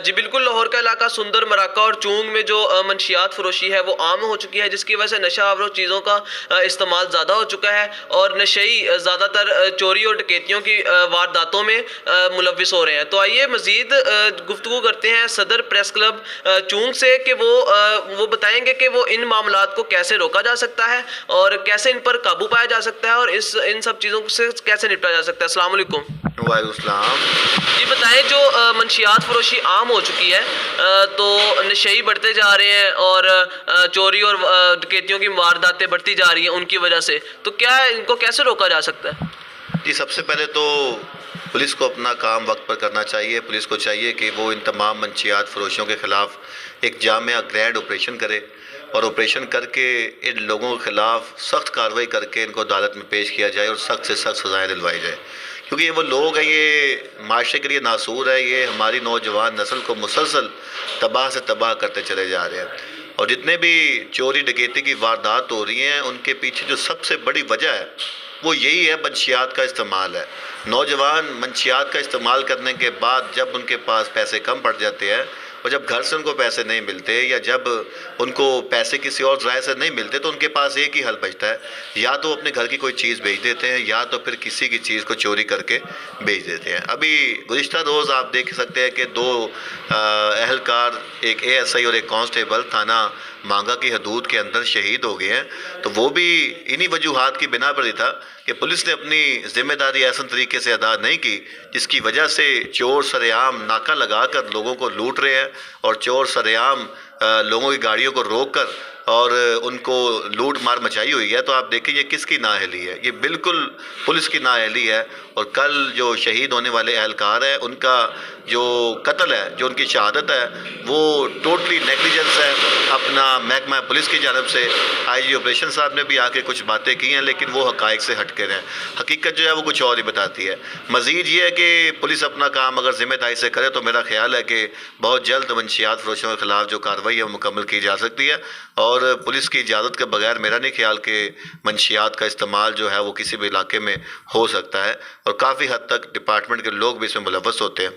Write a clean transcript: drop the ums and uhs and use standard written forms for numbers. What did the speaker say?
جی بالکل، لاہور کا علاقہ سندر مراکہ اور چونگ میں جو منشیات فروشی ہے وہ عام ہو چکی ہے، جس کی وجہ سے نشہ آور چیزوں کا استعمال زیادہ ہو چکا ہے اور نشئی زیادہ تر چوری اور ڈکیتیوں کی وارداتوں میں ملوث ہو رہے ہیں۔ تو آئیے مزید گفتگو کرتے ہیں صدر پریس کلب چونگ سے کہ وہ بتائیں گے کہ وہ ان معاملات کو کیسے روکا جا سکتا ہے اور کیسے ان پر قابو پایا جا سکتا ہے اور ان سب چیزوں سے کیسے نپٹا جا سکتا ہے۔ السلام علیکم۔ وعلیکم السلام۔ جی بتائیں، جو منشیات فروشی عام ہو چکی ہے تو نشئی بڑھتے جا رہے ہیں اور چوری اور ڈکیتیوں کی وارداتیں بڑھتی جا رہی ہیں ان کی وجہ سے، تو کیا ان کو کیسے روکا جا سکتا ہے؟ جی سب سے پہلے تو پولیس کو اپنا کام وقت پر کرنا چاہیے۔ پولیس کو چاہیے کہ وہ ان تمام منشیات فروشیوں کے خلاف ایک جامع گرینڈ آپریشن کرے اور آپریشن کر کے ان لوگوں کے خلاف سخت کارروائی کر کے ان کو عدالت میں پیش کیا جائے اور سخت سے سخت سزائیں دلوائی جائے، کیونکہ یہ وہ لوگ ہیں، یہ معاشرے کے لیے ناسور ہے، یہ ہماری نوجوان نسل کو مسلسل تباہ سے تباہ کرتے چلے جا رہے ہیں۔ اور جتنے بھی چوری ڈکیتی کی واردات ہو رہی ہیں ان کے پیچھے جو سب سے بڑی وجہ ہے وہ یہی ہے، منشیات کا استعمال ہے۔ نوجوان منشیات کا استعمال کرنے کے بعد جب ان کے پاس پیسے کم پڑ جاتے ہیں اور جب گھر سے ان کو پیسے نہیں ملتے یا جب ان کو پیسے کسی اور ذرائع سے نہیں ملتے تو ان کے پاس ایک ہی حل بچتا ہے، یا تو اپنے گھر کی کوئی چیز بیچ دیتے ہیں یا تو پھر کسی کی چیز کو چوری کر کے بیچ دیتے ہیں۔ ابھی گزشتہ روز آپ دیکھ سکتے ہیں کہ دو اہلکار، ایک ASI اور ایک کانسٹیبل تھانہ مانگا کی حدود کے اندر شہید ہو گئے ہیں، تو وہ بھی انہی وجوہات کی بنا پر ہی تھا کہ پولیس نے اپنی ذمہ داری ایسا طریقے سے ادا نہیں کی، جس کی وجہ سے چور سرعام ناکہ لگا کر لوگوں کو لوٹ رہے ہیں اور چور سرعام لوگوں کی گاڑیوں کو روک کر اور ان کو لوٹ مار مچائی ہوئی ہے۔ تو آپ دیکھیں یہ کس کی نااہلی ہے، یہ بالکل پولیس کی نااہلی ہے۔ اور کل جو شہید ہونے والے اہلکار ہیں ان کا جو قتل ہے، جو ان کی شہادت ہے، وہ ٹوٹلی نیگلیجنس ہے اپنا محکمہ پولیس کی جانب سے۔ IG آپریشن صاحب نے بھی آ کے کچھ باتیں کی ہیں لیکن وہ حقائق سے ہٹ کے رہیں، حقیقت جو ہے وہ کچھ اور ہی بتاتی ہے۔ مزید یہ ہے کہ پولیس اپنا کام اگر ذمہ داری سے کرے تو میرا خیال ہے کہ بہت جلد منشیات فروشوں کے خلاف جو کارروائی ہے وہ مکمل کی جا سکتی ہے، اور پولیس کی اجازت کے بغیر میرا نہیں خیال کہ منشیات کا استعمال جو ہے وہ کسی بھی علاقے میں ہو سکتا ہے، اور کافی حد تک ڈپارٹمنٹ کے لوگ بھی اس میں ملوث ہوتے ہیں۔